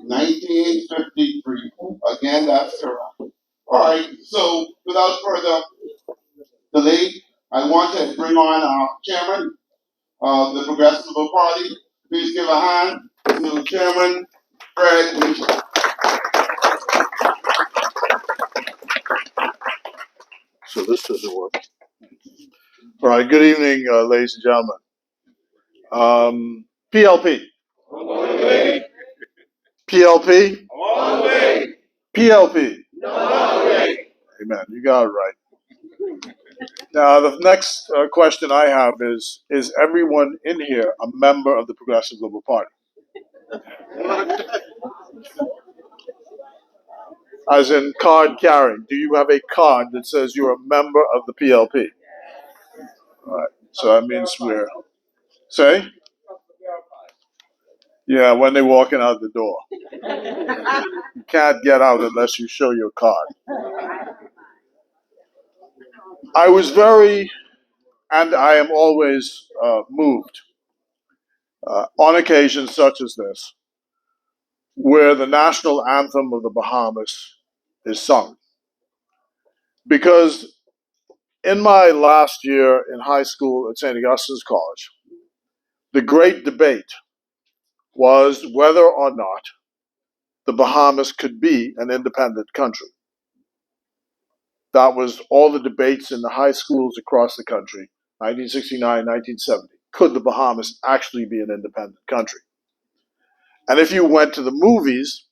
1953. Again, that's correct. All right, so without further delay, I want to bring on our chairman of the Progressive Liberal Party. Please give a hand to Chairman Fred Mitchell. So this doesn't work. All right, good evening, ladies and gentlemen. PLP. PLP. PLP. Amen. You got it right. Now, the next question I have is everyone in here a member of the Progressive Liberal Party? As in card carrying. Do you have a card that says you're a member of the PLP? All right. So that means we're... Say? Yeah, when they're walking out the door. You can't get out unless you show your card. I was very, and I am always moved on occasions such as this, where the national anthem of the Bahamas is sung. Because in my last year in high school at St. Augustine's College, the great debate was whether or not the Bahamas could be an independent country. That was all the debates in the high schools across the country, 1969, 1970. Could the Bahamas actually be an independent country? And if you went to the movies,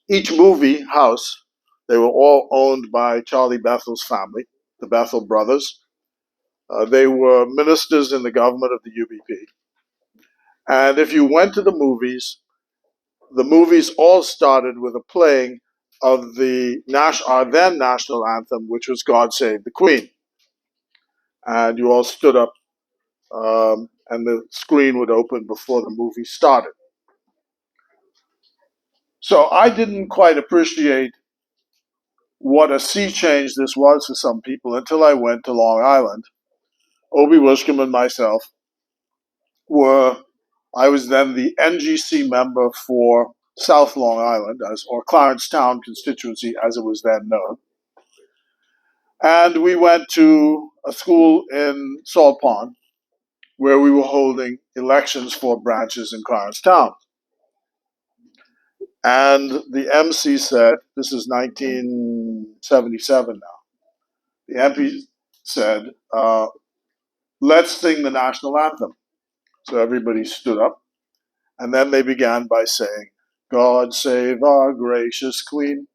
each movie house, they were all owned by Charlie Bethel's family, the Bethel brothers. They were ministers in the government of the UBP. And if you went to the movies all started with a playing of our then national anthem, which was God Save the Queen. And you all stood up, and the screen would open before the movie started. So I didn't quite appreciate what a sea change this was for some people until I went to Long Island. Obie Wishcombe and myself I was then the NGC member for South Long Island, or Clarence Town constituency as it was then known. And we went to a school in Salt Pond where we were holding elections for branches in Clarence Town. And the MC said, this is 1977 now, the MP said, let's sing the national anthem. So everybody stood up, and then they began by saying, God save our gracious Queen.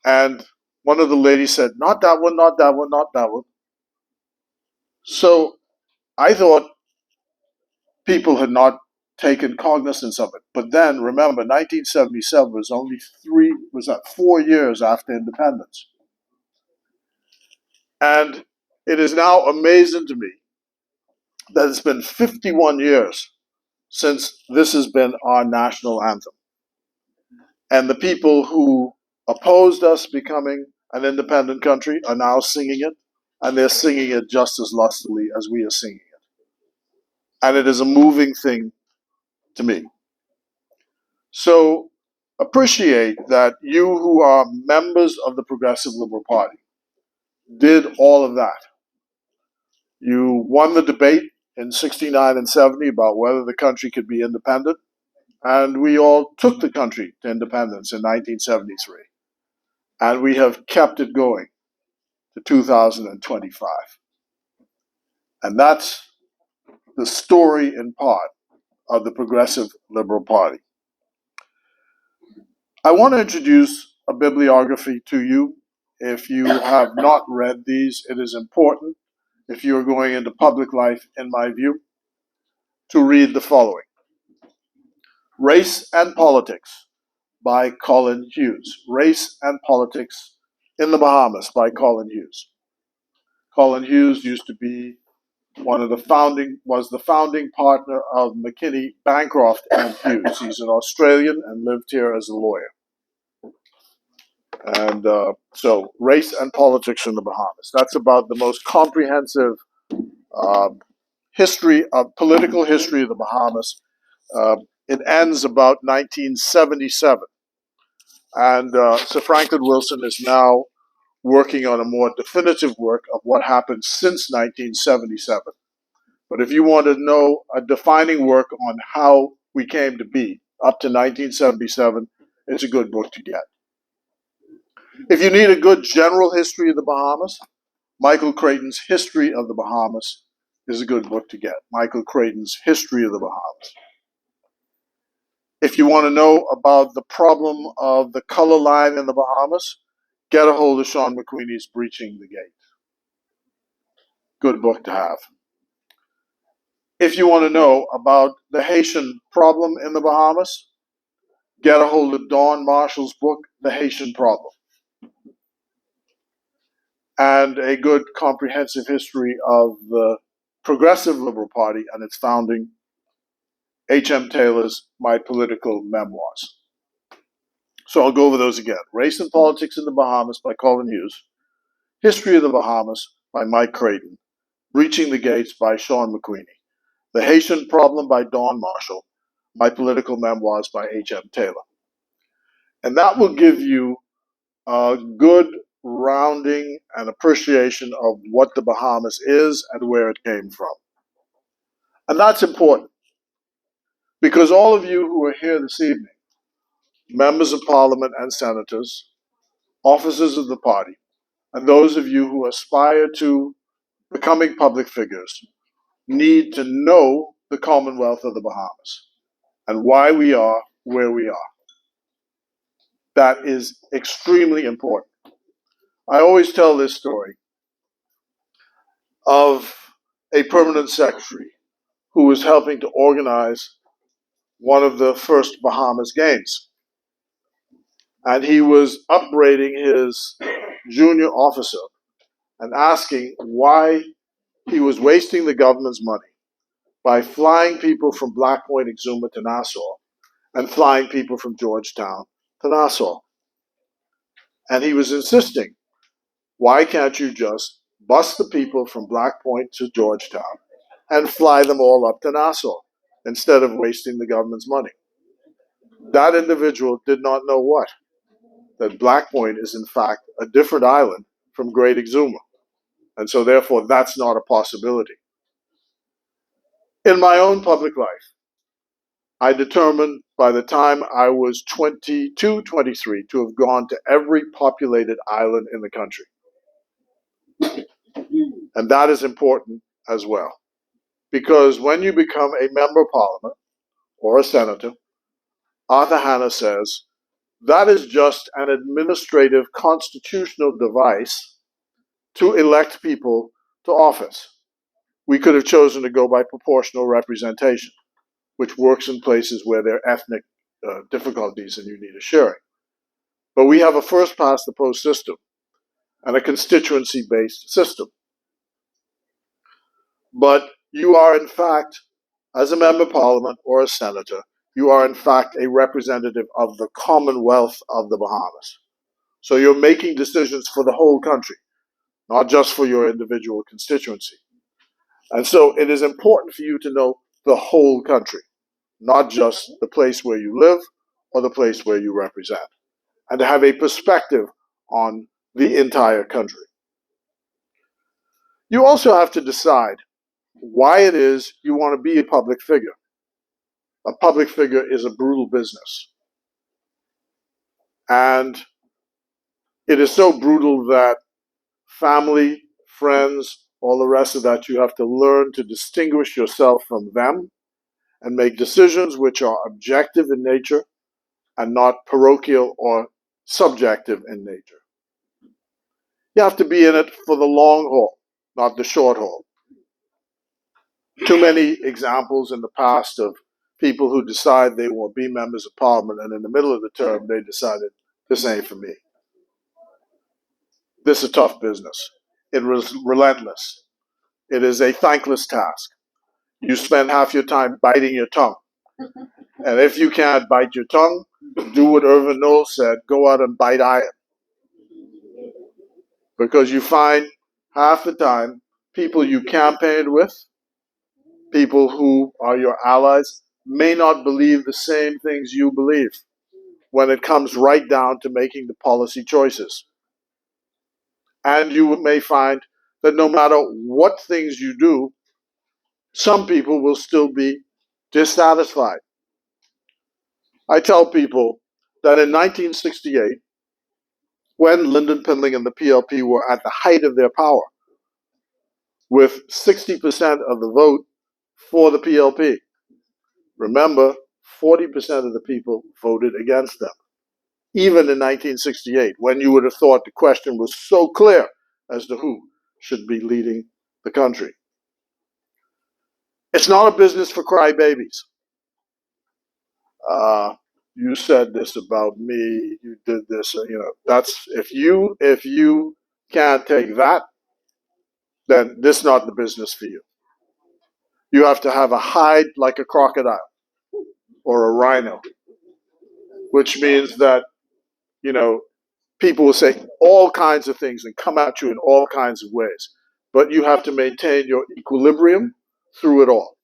And one of the ladies said, not that one, not that one, not that one. So I thought people had not taken cognizance of it. But then, remember, 1977 was only 4 years after independence. And it is now amazing to me that it's been 51 years since this has been our national anthem. And the people who opposed us becoming an independent country are now singing it, and they're singing it just as lustily as we are singing it. And it is a moving thing to me. So appreciate that you who are members of the Progressive Liberal Party did all of that. You won the debate in 69 and 70 about whether the country could be independent, and we all took the country to independence in 1973. And we have kept it going to 2025. And that's the story in part of the Progressive Liberal Party. I want to introduce a bibliography to you. If you have not read these, it is important, if you are going into public life, in my view, to read the following. Race and Politics by Colin Hughes. Race and Politics in the Bahamas by Colin Hughes. Colin Hughes used to be was the founding partner of McKinney, Bancroft and Hughes. He's an Australian and lived here as a lawyer. And so, Race and Politics in the Bahamas. That's about the most comprehensive political history of the Bahamas It ends about 1977. And Sir Franklin Wilson is now working on a more definitive work of what happened since 1977. But if you want to know a defining work on how we came to be up to 1977, it's a good book to get. If you need a good general history of the Bahamas, Michael Creighton's History of the Bahamas is a good book to get. Michael Creighton's History of the Bahamas. If you want to know about the problem of the color line in the Bahamas, get a hold of Sean McQueenie's Breaching the Gate. Good book to have. If you want to know about the Haitian problem in the Bahamas, get a hold of Dawn Marshall's book, The Haitian Problem, and a good comprehensive history of the Progressive Liberal Party and its founding, H.M. Taylor's My Political Memoirs. So I'll go over those again. Race and Politics in the Bahamas by Colin Hughes, History of the Bahamas by Mike Creighton, Reaching the Gates by Sean McQueenie, The Haitian Problem by Dawn Marshall, My Political Memoirs by H.M. Taylor. And that will give you a good rounding and appreciation of what the Bahamas is and where it came from. And that's important because all of you who are here this evening, members of parliament and senators, officers of the party, and those of you who aspire to becoming public figures, need to know the Commonwealth of the Bahamas and why we are where we are. That is extremely important. I always tell this story of a permanent secretary who was helping to organize one of the first Bahamas games. And he was upbraiding his junior officer and asking why he was wasting the government's money by flying people from Black Point, Exuma to Nassau and flying people from Georgetown to Nassau. And he was insisting, why can't you just bus the people from Black Point to Georgetown and fly them all up to Nassau instead of wasting the government's money? That individual did not know what? That Black Point is in fact a different island from Great Exuma. And so therefore that's not a possibility. In my own public life, I determined by the time I was 22, 23 to have gone to every populated island in the country. And that is important as well. Because when you become a member of parliament or a senator, Arthur Hanna says, that is just an administrative constitutional device to elect people to office. We could have chosen to go by proportional representation, which works in places where there are ethnic difficulties and you need a sharing. But we have a first past the post system and a constituency-based system. But you are in fact, as a member of parliament or a senator, you are in fact a representative of the Commonwealth of the Bahamas. So you're making decisions for the whole country, not just for your individual constituency. And so it is important for you to know the whole country, not just the place where you live or the place where you represent, and to have a perspective on the entire country. You also have to decide why it is you want to be a public figure. A public figure is a brutal business. And it is so brutal that family, friends, all the rest of that, you have to learn to distinguish yourself from them and make decisions which are objective in nature and not parochial or subjective in nature. You have to be in it for the long haul, not the short haul. Too many examples in the past of people who decide they will be members of parliament and in the middle of the term they decided, this ain't for me. This is a tough business. It is relentless. It is a thankless task. You spend half your time biting your tongue. And if you can't bite your tongue, do what Irvin Knowles said, go out and bite iron. Because you find half the time people you campaigned with, people who are your allies, may not believe the same things you believe when it comes right down to making the policy choices. And you may find that no matter what things you do, some people will still be dissatisfied. I tell people that in 1968, when Lynden Pindling and the PLP were at the height of their power, with 60% of the vote for the PLP, remember, 40% of the people voted against them. Even in 1968, when you would have thought the question was so clear as to who should be leading the country. It's not a business for crybabies. You said this about me. You did this. That's if you can't take that, then this is not the business for you. You have to have a hide like a crocodile or a rhino, which means that you know people will say all kinds of things and come at you in all kinds of ways, but you have to maintain your equilibrium through it all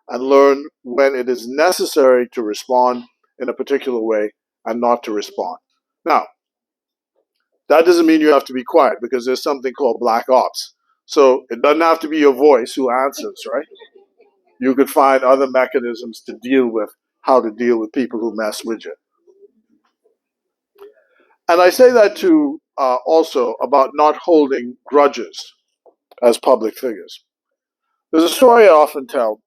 and learn when it is necessary to respond in a particular way and not to respond. Now, that doesn't mean you have to be quiet because there's something called black ops. So it doesn't have to be your voice who answers, right? You could find other mechanisms to deal with how to deal with people who mess with you. And I say that too also about not holding grudges as public figures. There's a story I often tell.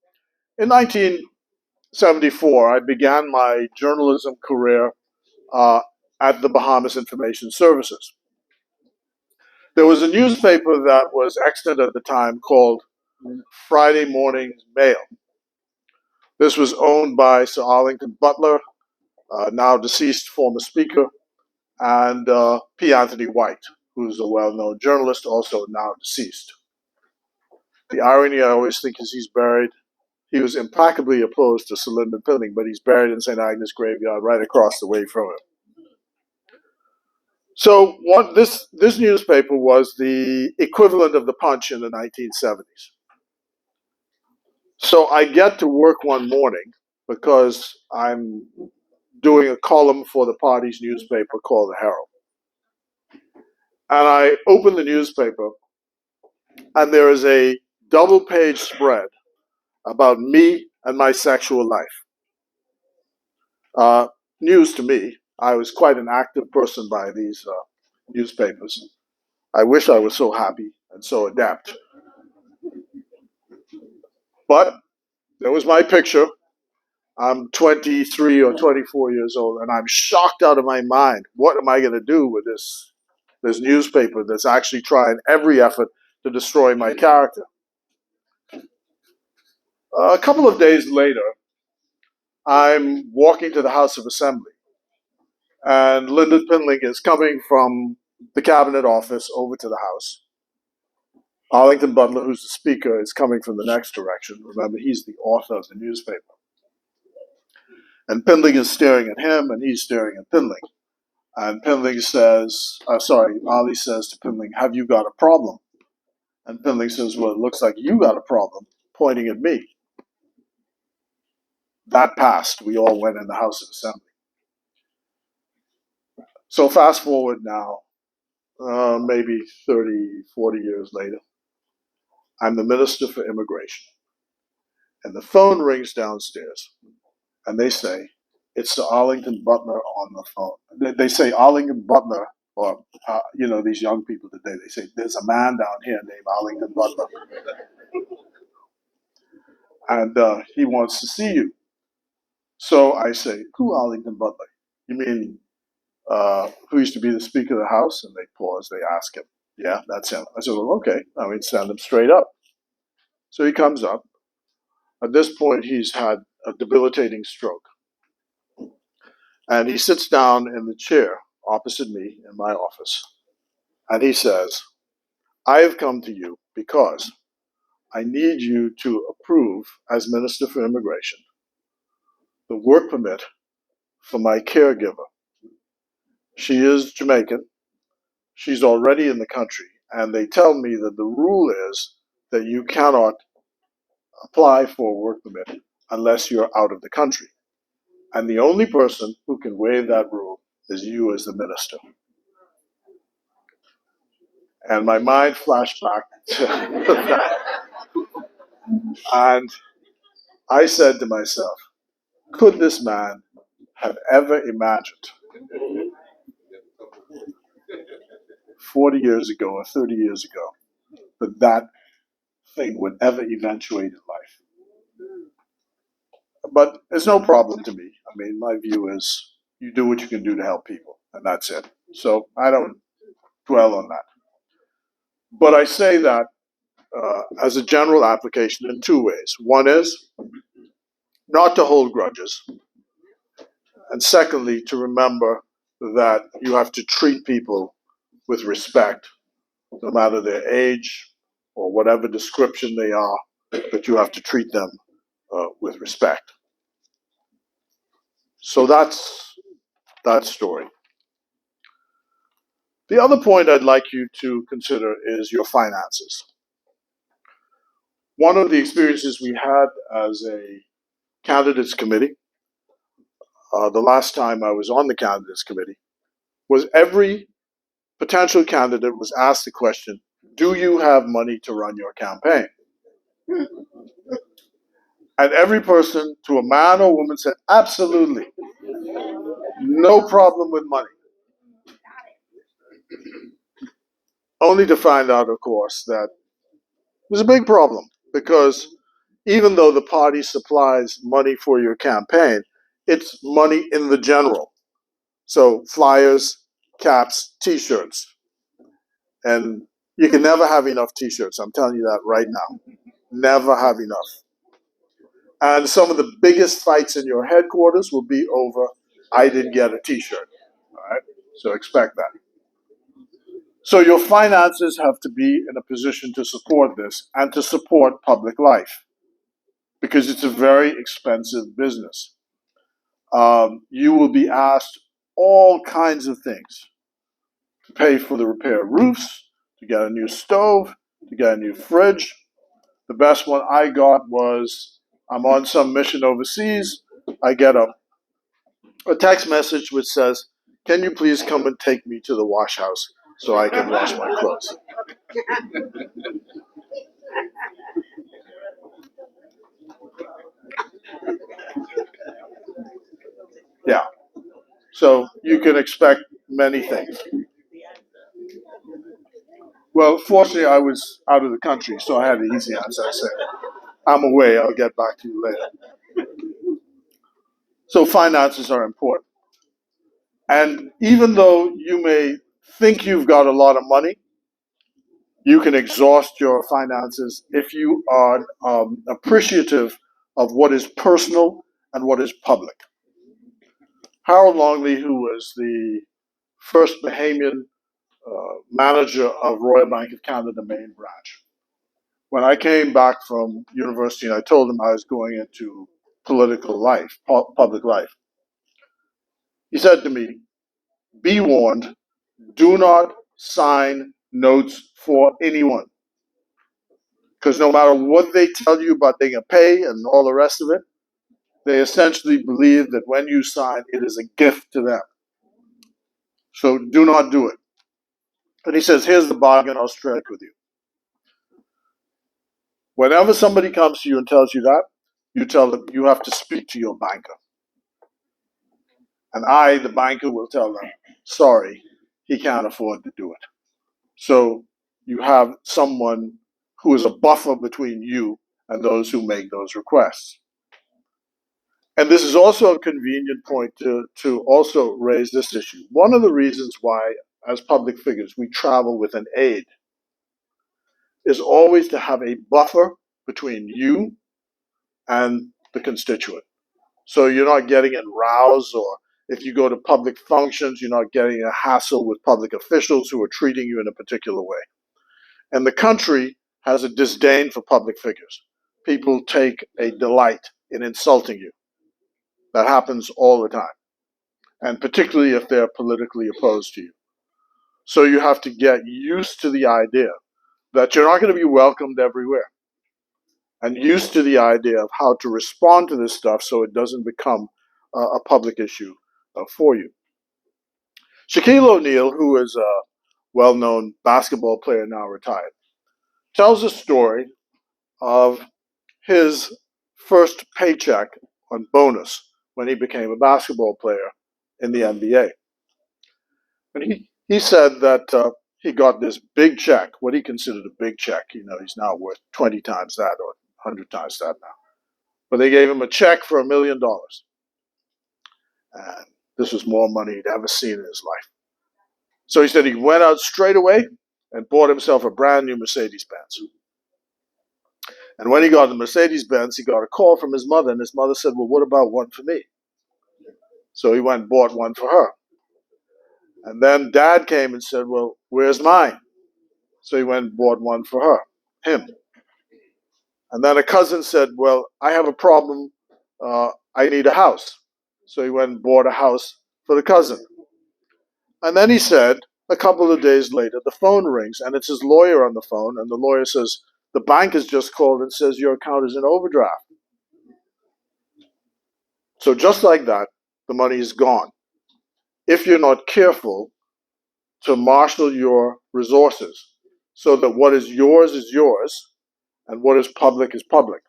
In 1974, I began my journalism career at the Bahamas Information Services. There was a newspaper that was extant at the time called Friday Morning Mail. This was owned by Sir Arlington Butler, now deceased former speaker, and P. Anthony White, who's a well-known journalist, also now deceased. The irony I always think is he's buried. He was implacably opposed to Sir Lynden Pindling, but he's buried in St. Agnes graveyard right across the way from him. So this newspaper was the equivalent of the Punch in the 1970s. So I get to work one morning because I'm doing a column for the party's newspaper called the Herald. And I open the newspaper, and there is a double-page spread about me and my sexual life. News to me. I was quite an active person by these newspapers. I wish I was so happy and so adept. But there was my picture. I'm 23 or 24 years old, and I'm shocked out of my mind. What am I going to do with this newspaper that's actually trying every effort to destroy my character? A couple of days later, I'm walking to the House of Assembly, and Lynden Pindling is coming from the Cabinet Office over to the House. Arlington Butler, who's the Speaker, is coming from the next direction. Remember, he's the author of the newspaper. And Pindling is staring at him, and he's staring at Pindling. And Pindling says, Ali says to Pindling, "Have you got a problem?" And Pindling says, "Well, it looks like you got a problem," pointing at me. That passed. We all went in the House of Assembly. So fast forward now, maybe 30, 40 years later, I'm the Minister for Immigration. And the phone rings downstairs, and they say, "It's Sir Arlington Butler on the phone." They say Arlington Butler, or these young people today, they say, "There's a man down here named Arlington Butler, and he wants to see you." So I say, "Who Arlington Butler? You mean who used to be the Speaker of the House?" And they pause, they ask him. "Yeah, that's him." I said, "Well, okay, send him straight up." So he comes up. At this point, he's had a debilitating stroke. And he sits down in the chair opposite me in my office. And he says, "I have come to you because I need you to approve, as Minister for Immigration, the work permit for my caregiver. She is Jamaican. She's already in the country. And they tell me that the rule is that you cannot apply for a work permit unless you're out of the country. And the only person who can waive that rule is you as the minister. And my mind flashed back to that. And I said to myself, could this man have ever imagined 40 years ago or 30 years ago that that thing would ever eventuate in life? But it's no problem to me. I mean, my view is you do what you can do to help people, and that's it. So I don't dwell on that. But I say that as a general application in two ways. One is not to hold grudges, and secondly, to remember that you have to treat people with respect, no matter their age or whatever description they are, but you have to treat them with respect. So that's that story. The other point I'd like you to consider is your finances. One of the experiences we had as a candidates committee, the last time I was on the candidates committee, was every potential candidate was asked the question, do you have money to run your campaign? And every person, to a man or woman, said, absolutely. No problem with money. Only to find out, of course, that it was a big problem, because even though the party supplies money for your campaign, it's money in the general. So flyers, caps, t-shirts. And you can never have enough t-shirts. I'm telling you that right now. Never have enough. And some of the biggest fights in your headquarters will be over, I didn't get a t-shirt. All right? So expect that. So your finances have to be in a position to support this and to support public life, because it's a very expensive business. You will be asked all kinds of things to pay for the repair of roofs, to get a new stove, to get a new fridge. The best one I got was, I'm on some mission overseas. I get a text message which says, can you please come and take me to the wash house so I can wash my clothes? Yeah. So you can expect many things. Well, fortunately, I was out of the country, so I had an easy answer. I said, I'm away. I'll get back to you later. So finances are important. And even though you may think you've got a lot of money, you can exhaust your finances if you are appreciative of what is personal and what is public. Harold Longley, who was the first Bahamian manager of Royal Bank of Canada main branch, when I came back from university and I told him I was going into political life, public life, he said to me, be warned, do not sign notes for anyone. Because no matter what they tell you about they can pay and all the rest of it, they essentially believe that when you sign, it is a gift to them. So do not do it. And he says, here's the bargain, I'll strike with you. Whenever somebody comes to you and tells you that, you tell them you have to speak to your banker. And I, the banker, will tell them, sorry, he can't afford to do it. So you have someone who is a buffer between you and those who make those requests. And this is also a convenient point to also raise this issue. One of the reasons why, as public figures, we travel with an aide is always to have a buffer between you and the constituent. So you're not getting in rows, or if you go to public functions, you're not getting a hassle with public officials who are treating you in a particular way. And the country has a disdain for public figures. People take a delight in insulting you. That happens all the time, and particularly if they're politically opposed to you. So you have to get used to the idea that you're not going to be welcomed everywhere. and used to the idea of how to respond to this stuff so it doesn't become a public issue for you. Shaquille O'Neal, who is a well-known basketball player now retired, tells a story of his first paycheck on bonus when he became a basketball player in the NBA. And he said that he got this big check, what he considered a big check. You know, he's now worth 20 times that or 100 times that now. But they gave him a check for $1 million. And this was more money he'd ever seen in his life. So he said he went out straight away and bought himself a brand new Mercedes-Benz. And when he got the Mercedes-Benz, he got a call from his mother, and his mother said, well, what about one for me? So he went and bought one for her. And then Dad came and said, well, where's mine? So he went and bought one for her, him. And then a cousin said, well, I have a problem. I need a house. So he went and bought a house for the cousin. And then he said, a couple of days later, the phone rings, and it's his lawyer on the phone, and the lawyer says, the bank has just called and says your account is in overdraft. So just like that, the money is gone. If you're not careful to marshal your resources so that what is yours, and what is public is public.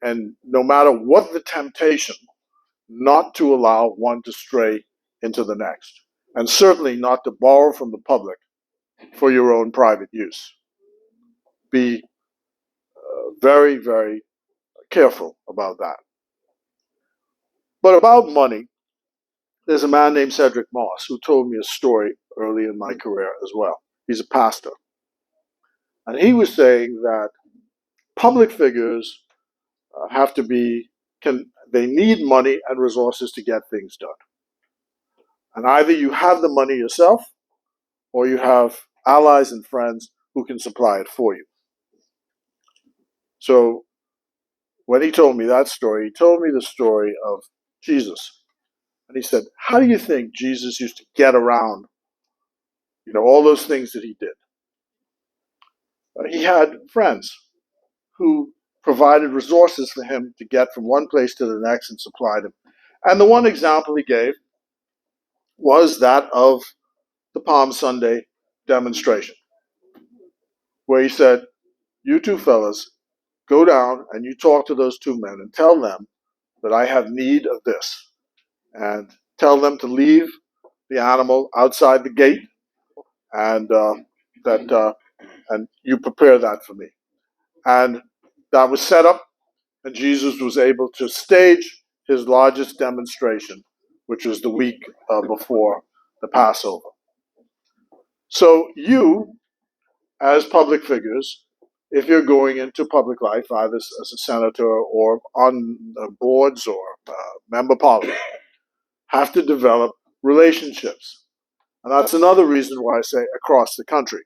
And no matter what the temptation, not to allow one to stray into the next. And certainly not to borrow from the public for your own private use. Be very, very careful about that. But about money, there's a man named Cedric Moss who told me a story early in my career as well. He's a pastor. And he was saying that public figures they need money and resources to get things done. And either you have the money yourself, or you have allies and friends who can supply it for you. So when he told me that story, he told me the story of Jesus. And he said, how do you think Jesus used to get around, all those things that he did? He had friends who provided resources for him to get from one place to the next and supplied him. And the one example he gave was that of the Palm Sunday demonstration, where he said, you two fellas, go down and you talk to those two men and tell them that I have need of this. And tell them to leave the animal outside the gate and and you prepare that for me. And that was set up, and Jesus was able to stage his largest demonstration, which was the week before the Passover. So you, as public figures, if you're going into public life, either as a senator or on boards or member parliament, have to develop relationships. And that's another reason why I say across the country.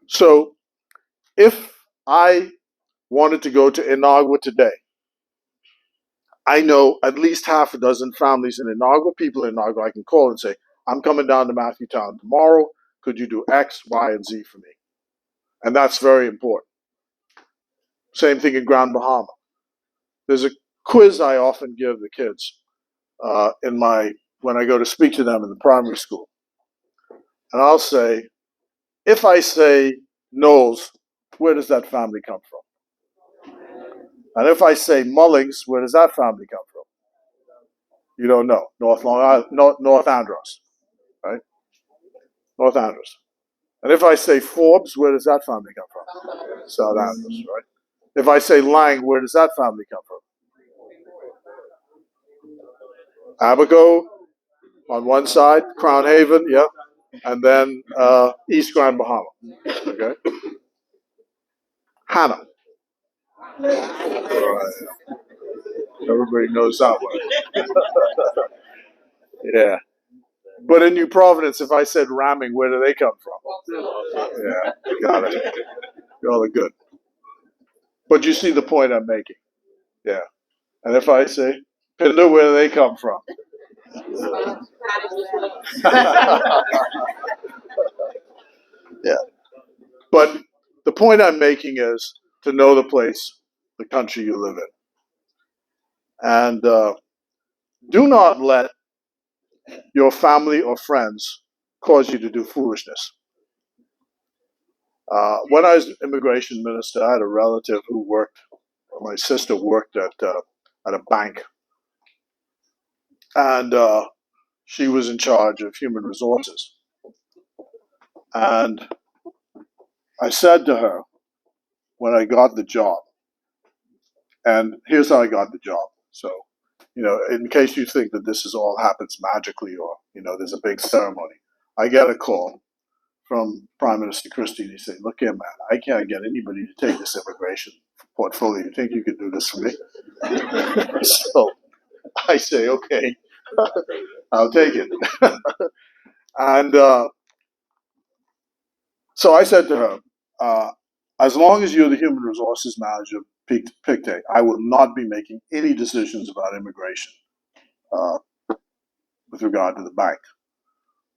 So if I wanted to go to Inagua today, I know at least half a dozen families in Inagua, people in Inagua I can call and say, I'm coming down to Matthewtown tomorrow. Could you do X, Y, and Z for me? And that's very important. Same thing in Grand Bahama. There's a quiz I often give the kids when I go to speak to them in the primary school. And I'll say, if I say Knowles, where does that family come from? And if I say Mullings, where does that family come from? You don't know. North Long Island, North Andros, right? North Andros. And if I say Forbes, where does that family come from? South Andros, right? If I say Lang, where does that family come from? Abaco on one side, Crown Haven, yeah, and then East Grand Bahama, okay? Hannah. Everybody knows that one. Yeah. But in New Providence, if I said Ramming, where do they come from? Yeah, got it. Y'all are good. But you see the point I'm making. Yeah. And if I say Pinder, where do they come from? Yeah. But the point I'm making is to know the place the country you live in. And do not let your family or friends cause you to do foolishness. When I was immigration minister, I had a relative who worked, my sister worked at a bank, and she was in charge of human resources. And I said to her when I got the job, and here's how I got the job. So, in case you think that this is all happens magically or, there's a big ceremony, I get a call from Prime Minister Christie. He said, look here, man, I can't get anybody to take this immigration portfolio. You think you could do this for me? So I say, okay, I'll take it. And so I said to her, as long as you're the human resources manager of PICTE, I will not be making any decisions about immigration with regard to the bank.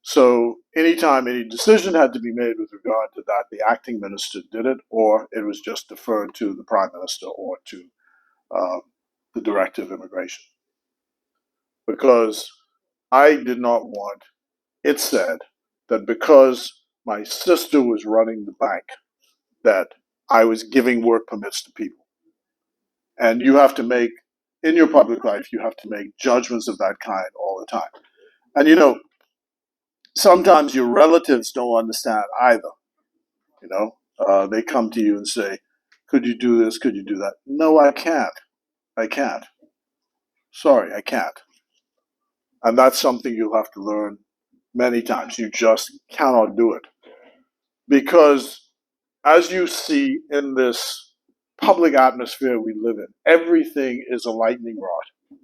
So anytime any decision had to be made with regard to that, the acting minister did it, or it was just deferred to the prime minister or to the director of immigration. Because I did not want it said that because my sister was running the bank, that I was giving work permits to people. And you have to make, in your public life, you have to make judgments of that kind all the time. And sometimes your relatives don't understand either. They come to you and say, could you do this? Could you do that? No, I can't. I can't. Sorry, I can't. And that's something you'll have to learn many times. You just cannot do it. Because as you see in this public atmosphere we live in, everything is a lightning rod.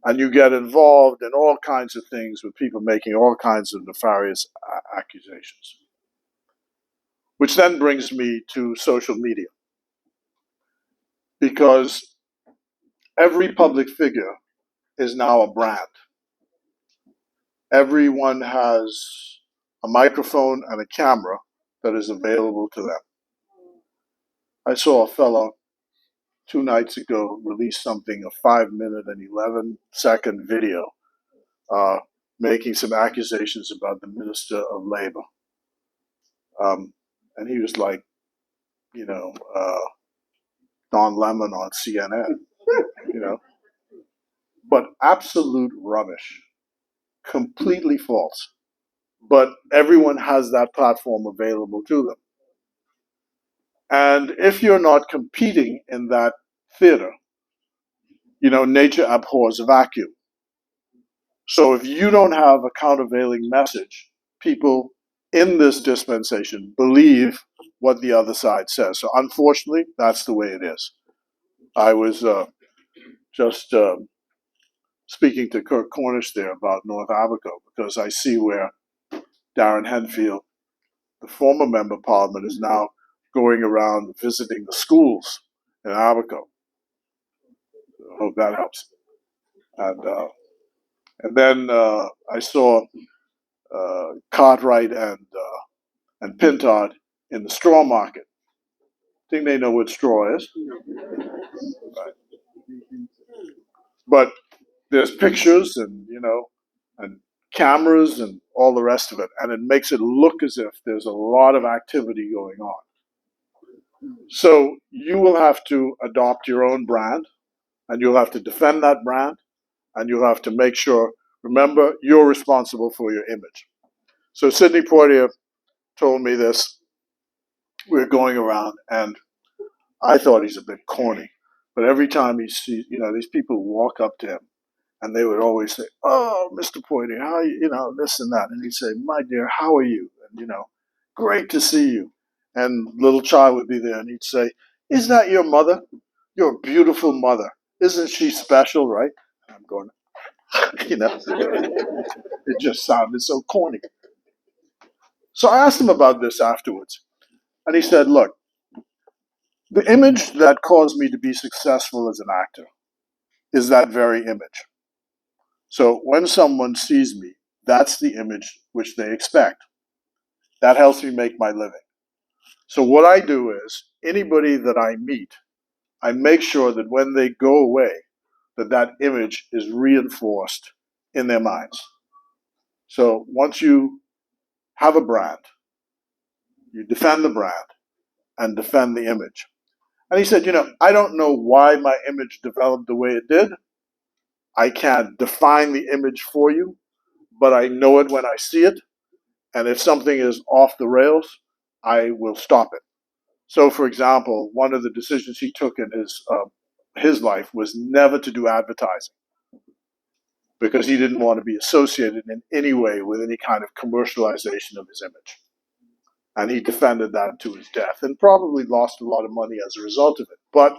And you get involved in all kinds of things with people making all kinds of nefarious accusations. Which then brings me to social media. Because every public figure is now a brand. Everyone has a microphone and a camera that is available to them. I saw a fellow 2 nights ago release something, a 5-minute and 11-second video, making some accusations about the Minister of Labor. And he was like, Don Lemon on CNN, But absolute rubbish, completely false. But everyone has that platform available to them. And if you're not competing in that theater, nature abhors a vacuum. So if you don't have a countervailing message, people in this dispensation believe what the other side says. So unfortunately, that's the way it is. I was just speaking to Kirk Cornish there about North Abaco because I see where Darren Henfield, the former member of Parliament, is now going around visiting the schools in Abaco. I hope that helps. And then I saw Cartwright and Pintard in the straw market. I think they know what straw is. Right. But there's pictures and cameras and all the rest of it, and it makes it look as if there's a lot of activity going on. So you will have to adopt your own brand, and you'll have to defend that brand, and you'll have to make sure, remember, you're responsible for your image. So Sidney Poitier told me this. We were going around, and I thought he's a bit corny. But every time he sees, these people walk up to him, and they would always say, "Oh, Mr. Poitier, how are you? This and that." And he'd say, "My dear, how are you?" And "Great to see you." And little child would be there, and he'd say, "Is that your mother? Your beautiful mother. Isn't she special, right?" And I'm going, it just sounded so corny. So I asked him about this afterwards, and he said, "Look, the image that caused me to be successful as an actor is that very image. So when someone sees me, that's the image which they expect. That helps me make my living. So what I do is, anybody that I meet, I make sure that when they go away, that image is reinforced in their minds. So once you have a brand, you defend the brand and defend the image. And he said, I don't know why my image developed the way it did. I can't define the image for you, but I know it when I see it. And if something is off the rails, I will stop it. So, for example, one of the decisions he took in his life was never to do advertising because he didn't want to be associated in any way with any kind of commercialization of his image. And he defended that to his death and probably lost a lot of money as a result of it. But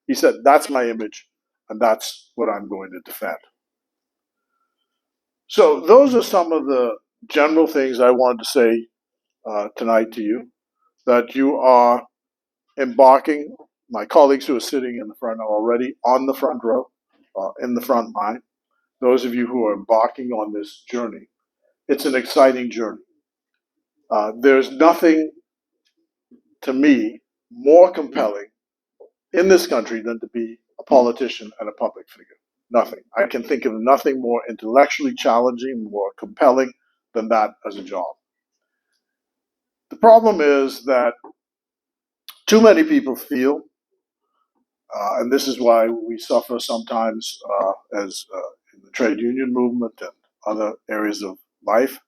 he said, that's my image, and that's what I'm going to defend. So those are some of the general things I wanted to say tonight to you, that you are embarking. My colleagues who are sitting in the front are already on the front row, in the front line. Those of you who are embarking on this journey, it's an exciting journey. There's nothing, to me, more compelling in this country than to be a politician and a public figure. Nothing. I can think of nothing more intellectually challenging, more compelling than that as a job. The problem is that too many people feel, and this is why we suffer sometimes as in the trade union movement and other areas of life,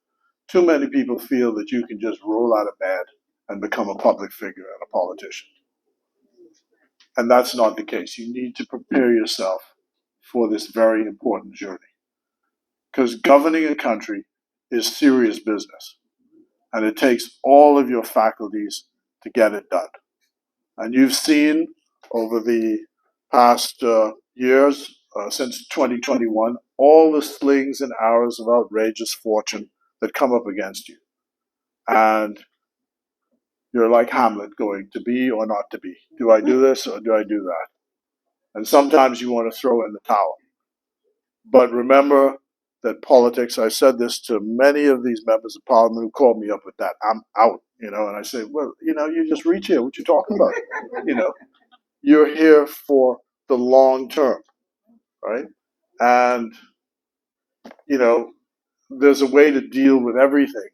too many people feel that you can just roll out of bed and become a public figure and a politician. And that's not the case. You need to prepare yourself for this very important journey. Because governing a country is serious business. And it takes all of your faculties to get it done. And you've seen over the past years, since 2021, all the slings and arrows of outrageous fortune that come up against you. And you're like Hamlet going, to be or not to be. Do I do this or do I do that? And sometimes you want to throw in the towel. But remember that politics, I said this to many of these members of parliament who called me up with that, I'm out, and I say, well, you just reach here, what you talking about? You're here for the long term, right? And, there's a way to deal with everything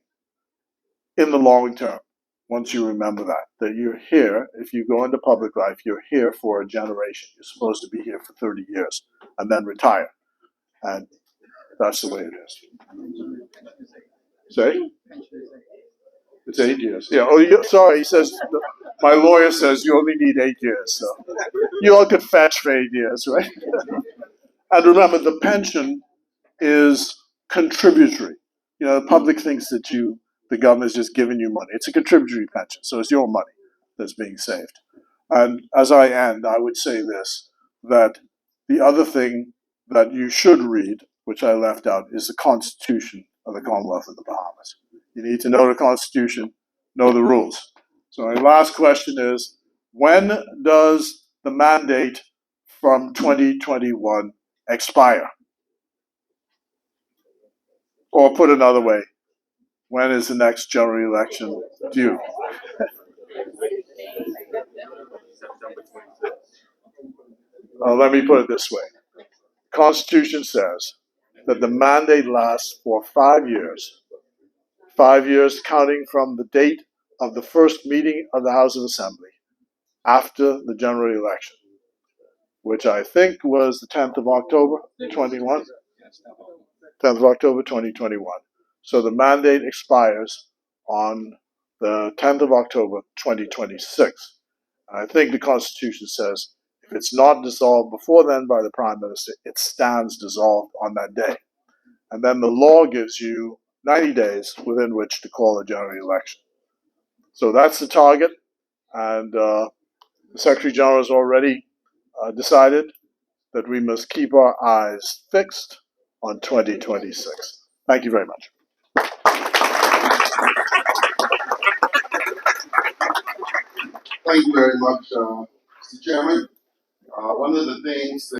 in the long term. Once you remember that you're here, if you go into public life, you're here for a generation. You're supposed to be here for 30 years and then retire. And that's the way it is. Say? It's 8 years. Yeah. Oh, sorry. He says, my lawyer says you only need 8 years. So you all could fetch for 8 years, right? And remember, the pension is contributory. The public thinks that the government is just giving you money. It's a contributory pension, so it's your money that's being saved. And as I end, I would say this, that the other thing that you should read, which I left out, is the Constitution of the Commonwealth of the Bahamas. You need to know the Constitution, know the rules. So my last question is, when does the mandate from 2021 expire? Or put another way, when is the next general election due? Let me put it this way. The Constitution says that the mandate lasts for 5 years. 5 years counting from the date of the first meeting of the House of Assembly after the general election, which I think was the 10th of October, 21. 10th of October, 2021. So the mandate expires on the 10th of October, 2026. And I think the Constitution says if it's not dissolved before then by the Prime Minister, it stands dissolved on that day. And then the law gives you 90 days within which to call a general election. So that's the target. And the Secretary General has already decided that we must keep our eyes fixed on 2026. Thank you very much. Thank you very much, Mr. Chairman. One of the things that